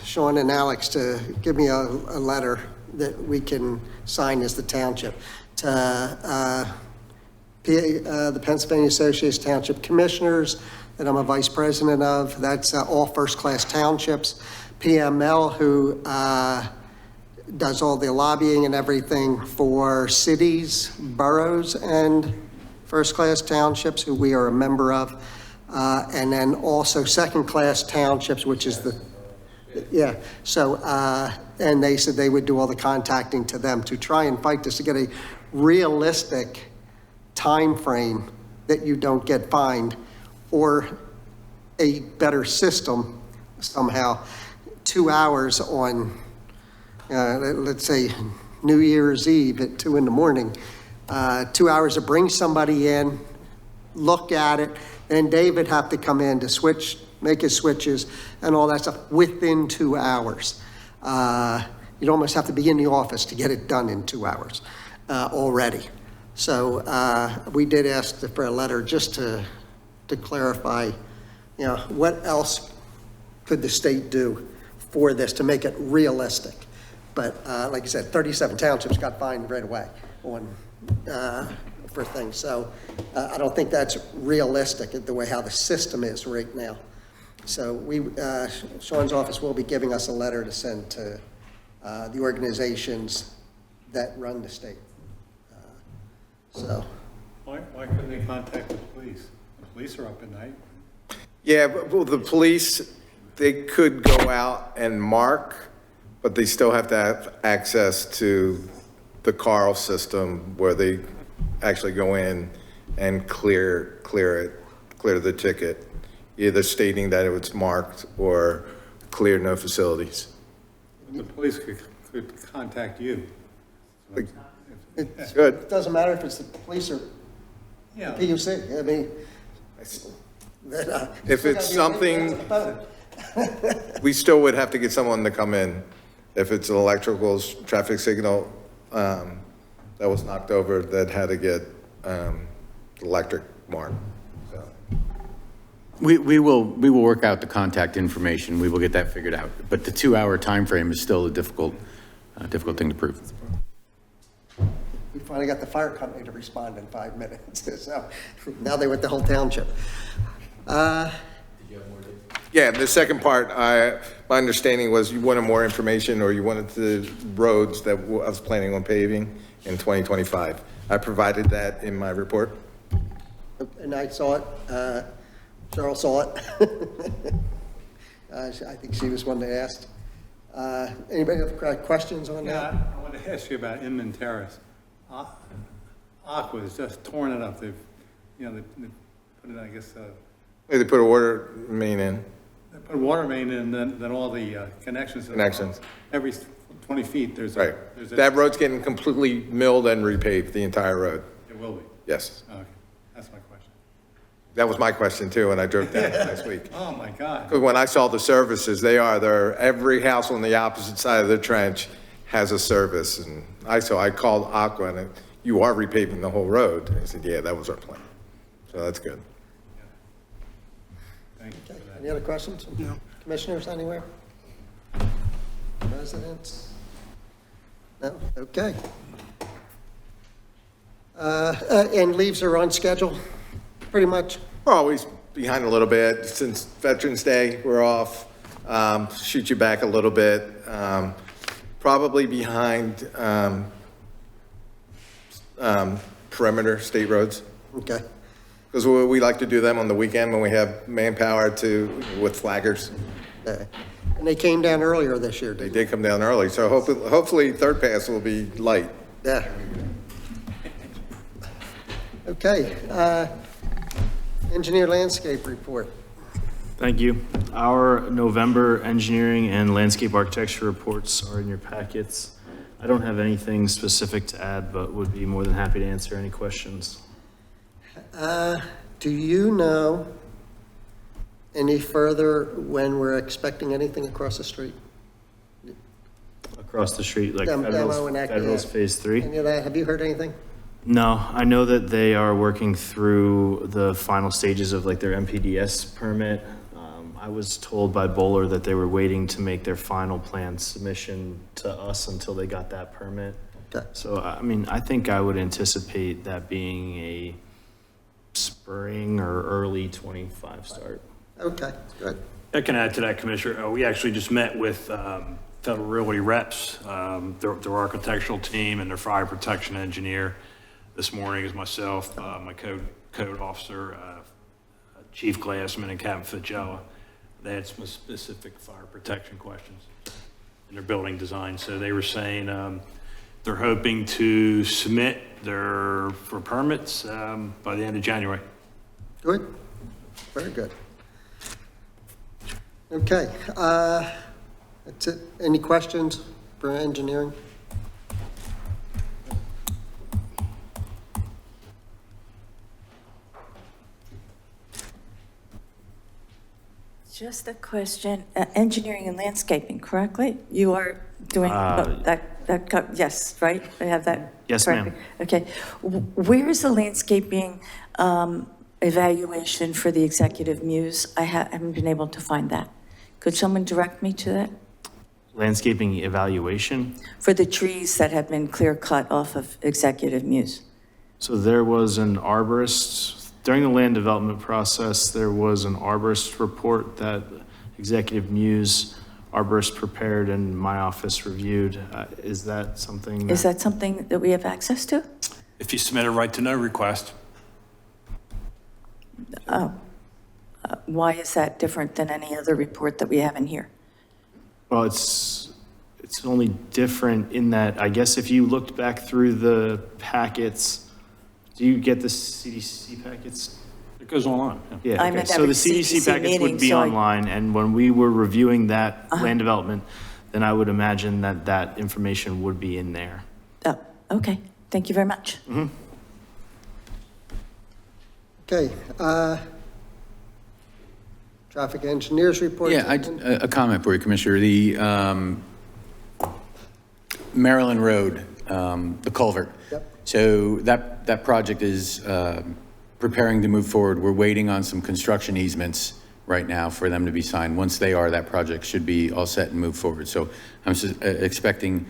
Sean and Alex to give me a letter that we can sign as the township to the Pennsylvania Association of Township Commissioners that I'm a vice president of. That's all first-class townships. PML, who does all the lobbying and everything for cities, boroughs, and first-class townships, who we are a member of. And then also second-class townships, which is and they said they would do all the contacting to them to try and fight this, to get a realistic time frame that you don't get fined, or a better system somehow. 2 hours on, let's say, New Year's Eve at 2 a.m, 2 hours to bring somebody in, look at it, and David have to come in to switch, make his switches and all that stuff within 2 hours. You'd almost have to be in the office to get it done in 2 hours already. So we did ask for a letter just to clarify, what else could the state do for this to make it realistic? But like I said, 37 townships got fined right away on for things. So I don't think that's realistic the way how the system is right now. So Sean's office will be giving us a letter to send to the organizations that run the state. Why couldn't they contact the police? The police are up at night. Yeah, but well, the police, they could go out and mark, but they still have to have access to the Carl system where they actually go in and clear the ticket, either stating that it was marked or clear no facilities. The police could contact you. It's Good. It doesn't matter if it's the police or Yeah. PUC. I mean, If it's something, we still would have to get someone to come in. If it's an electrical traffic signal that was knocked over, that had to get electric marked. So. We will work out the contact information. We will get that figured out. But the 2-hour time frame is still a difficult thing to prove. we finally got the fire company to respond in 5 minutes. So now they went the whole township. Yeah, the second part, my understanding was you wanted more information, or you wanted the roads that I was planning on paving in 2025. I provided that in my report. And I saw it, Cheryl saw it. I think she was one that asked. Anybody have questions on that? Yeah, I want to ask you about Inman Terrace. Aqua has just torn it up. They've put it, I guess, They put a water main in. they put a water main in, then all the connections. Connections. Every 20 feet, there's a. Right. there's a- That road's getting completely milled and repaved, the entire road. It will be. Yes. Okay, that's my question. That was my question too, when I drove down last week. Oh, my God. Because when I saw the services, every house on the opposite side of the trench has a service. And I called Aqua and you are repaving the whole road. I said, yeah, that was our plan. So that's good. Thank you for that. Any other questions? No. Commissioners anywhere? Residents? No? Okay. And leaves are on schedule, pretty much? We're always behind a little bit. Since Veterans Day, we're off. Shoot you back a little bit. Probably behind perimeter state roads. Okay. Because we like to do them on the weekend when we have manpower with flaggers. And they came down earlier this year, They didn't did come down early, so hopefully third pass will be light. they? Yeah. Okay. Engineer landscape report. Thank you. Our November engineering and landscape architecture reports are in your packets. I don't have anything specific to add, but would be more than happy to answer any questions. Do you know any further when we're expecting anything across the street? Across the street, like Demo Federal's, and Federal's yeah. Phase 3? Any of that? Have you heard anything? No, I know that they are working through the final stages of like their MPDS permit. I was told by Bowler that they were waiting to make their final plan submission to us until they got that permit. Okay. So, I mean, I think I would anticipate that being a spring or early 25 start. Okay, good. I can add to that, Commissioner. We actually just met with Federal Realty reps, their architectural team and their fire protection engineer. This morning is myself, my code officer, Chief Glassman, and Captain Fitzgerald. They had some specific fire protection questions in their building design. So they were saying they're hoping to submit for permits by the end of January. Good. Very good. Okay. That's it. Any questions for engineering? Just a question, engineering and landscaping, correctly? You are doing yes, right? I have that? Yes, ma'am. correctly? Okay. Where is the landscaping evaluation for the executive muse? I haven't been able to find that. Could someone direct me to that? Landscaping evaluation. For the trees that have been clear cut off of executive muse? So there was an arborist, during the land development process, there was an arborist report that Executive Muse arborist prepared and my office reviewed. Is that something? Is that something that we have access to? If you submit a right to know request, Why is that different than any other report that we have in here? Well, it's only different in that, I guess if you looked back through the packets, do you get the CDC packets? it goes online. Yeah, I'm okay. at So every the CDC CDC packets meeting, would be so I- online, and when we were reviewing that land development, then I would imagine that that information would be in there. Oh, okay. Thank you very much. Okay. Traffic engineers report. Yeah, a comment for you, Commissioner. The Maryland Road, the culvert. Yep. So that project is preparing to move forward. We're waiting on some construction easements right now for them to be signed. Once they are, that project should be all set and move forward. So I'm expecting,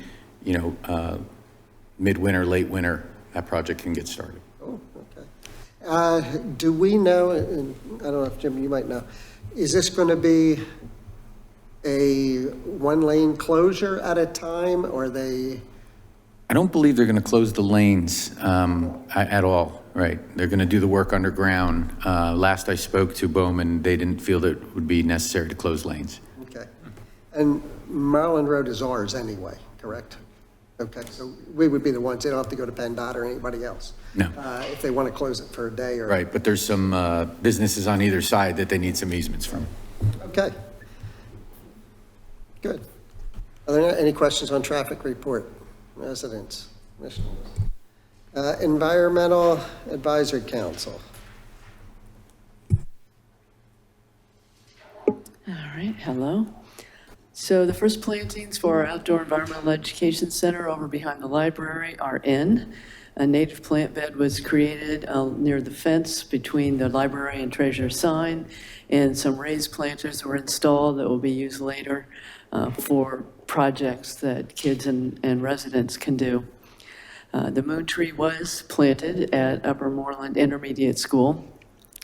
midwinter, late winter, that project can get started. Oh, okay. Do we know, and I don't know if Jim, you might know, is this going to be a one-lane closure at a time, or are they? I don't believe they're going to close the lanes at all, right? They're going to do the work underground. Last I spoke to Bowman, they didn't feel that it would be necessary to close lanes. Okay. And Maryland Road is ours anyway, correct? Okay, so we would be the ones, they don't have to go to PennDOT or anybody else? No. If they want to close it for a day or? Right, but there's some businesses on either side that they need some easements from. Okay. Good. Are there any questions on traffic report? Residents, commissioners? Environmental Advisory Council. All right, hello. So the first plantings for our outdoor environmental education center over behind the library are in. A native plant bed was created near the fence between the library and Treasure Sign, and some raised planters were installed that will be used later for projects that kids and residents can do. The moon tree was planted at Upper Moreland Intermediate School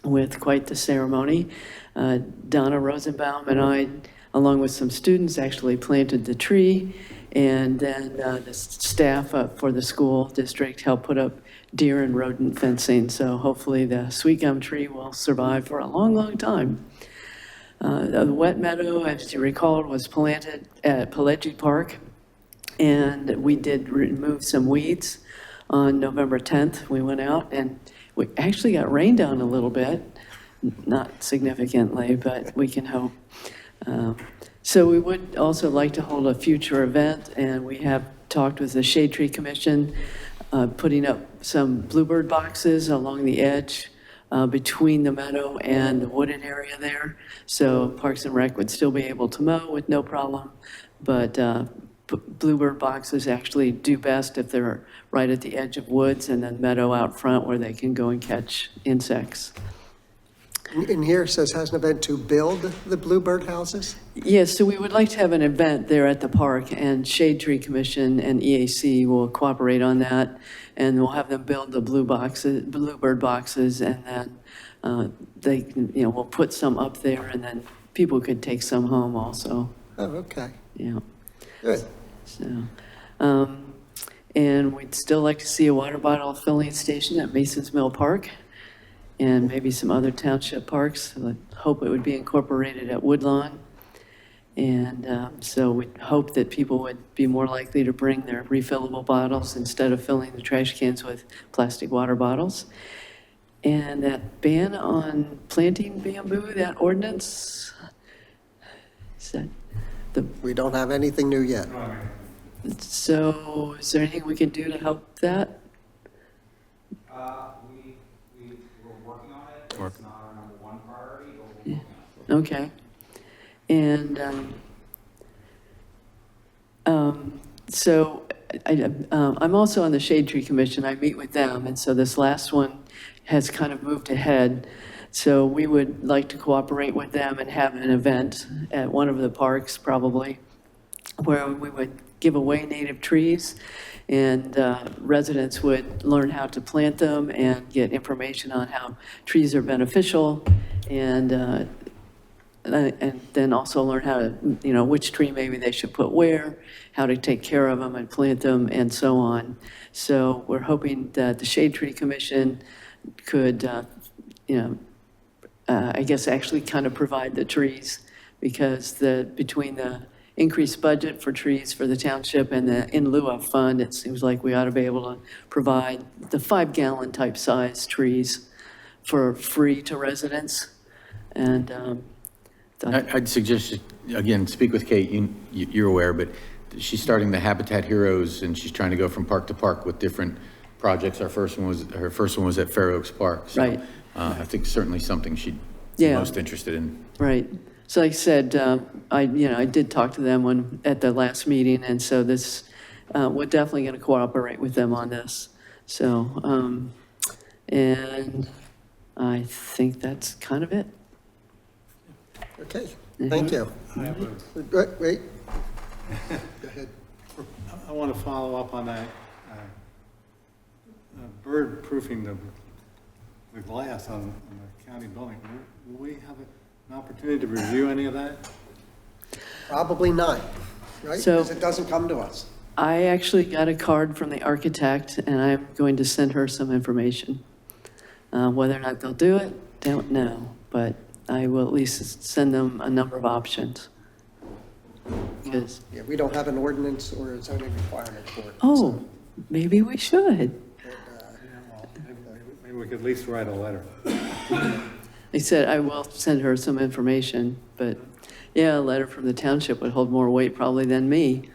with quite the ceremony. Donna Rosenbaum and I, along with some students, actually planted the tree, and then the staff for the school district helped put up deer and rodent fencing, so hopefully the sweet gum tree will survive for a long, long time. The wet meadow, as you recall, was planted at Pileggi Park, and we did remove some weeds on November 10th. We went out, and we actually got rained on a little bit, not significantly, but we can hope. So we would also like to hold a future event, and we have talked with the Shade Tree Commission, putting up some bluebird boxes along the edge between the meadow and the wooded area there. So Parks and Rec would still be able to mow with no problem, but bluebird boxes actually do best if they're right at the edge of woods and then meadow out front where they can go and catch insects. In here, it says has an event to build the bluebird houses? Yes, so we would like to have an event there at the park, and Shade Tree Commission and EAC will cooperate on that, and we'll have them build the bluebird boxes, and then they can, we'll put some up there, and then people could take some home also. Oh, okay. Yeah. Good. So, and we'd still like to see a water bottle filling station at Mason's Mill Park, and maybe some other township parks. I hope it would be incorporated at Woodlawn. And so we hope that people would be more likely to bring their refillable bottles instead of filling the trash cans with plastic water bottles. And that ban on planting bamboo, that ordinance, is that We don't have anything new yet. so is there anything we can do to help that? We're working on it, but it's not our number one priority, but we're working on it. Okay. And so I'm also on the Shade Tree Commission. I meet with them, and so this last one has kind of moved ahead. So we would like to cooperate with them and have an event at one of the parks, probably, where we would give away native trees, and residents would learn how to plant them and get information on how trees are beneficial, and then also learn how to, which tree maybe they should put where, how to take care of them and plant them, and so on. So we're hoping that the Shade Tree Commission could, I guess actually kind of provide the trees, because between the increased budget for trees for the township and the in lieu of fund, it seems like we ought to be able to provide the 5-gallon type size trees for free to residents. And I'd suggest, again, speak with Kate, you're aware, but she's starting the Habitat Heroes, and she's trying to go from park to park with different projects. Her first one was at Fair Oaks Park. So, Right. I think certainly something she'd be Yeah. most interested in. Right. So like I said, I did talk to them at the last meeting, and so we're definitely going to cooperate with them on this. So, and I think that's kind of it. Okay, thank you. Wait. Go ahead. I want to follow up on that, bird proofing the glass on the county building. Will we have an opportunity to review any of that? Probably not, right? So- Because it doesn't come to us. I actually got a card from the architect, and I'm going to send her some information. Whether or not they'll do it, don't know, but I will at least send them a number of options. Because, Yeah, we don't have an ordinance or a zoning requirement for it. oh, maybe we should. Maybe we could at least write a letter. I said I will send her some information, but Yeah, a letter from the township would hold more weight probably than me,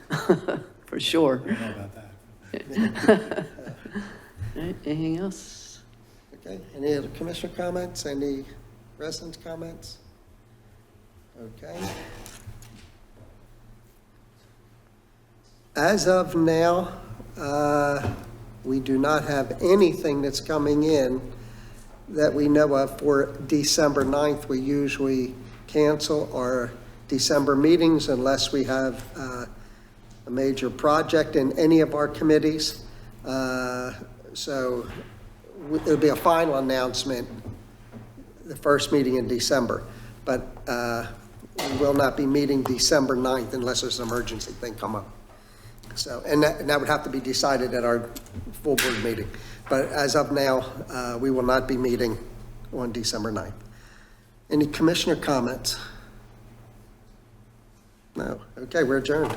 for sure. I don't know about that. All right, anything else? Okay, any other commissioner comments, any residents' comments? Okay. As of now, we do not have anything that's coming in that we know of for December 9th. We usually cancel our December meetings unless we have a major project in any of our committees. So it'll be a final announcement, the first meeting in December. But we will not be meeting December 9th unless there's an emergency thing come up. So, and that would have to be decided at our full board meeting. But as of now, we will not be meeting on December 9th. Any commissioner comments? No. Okay, we're adjourned.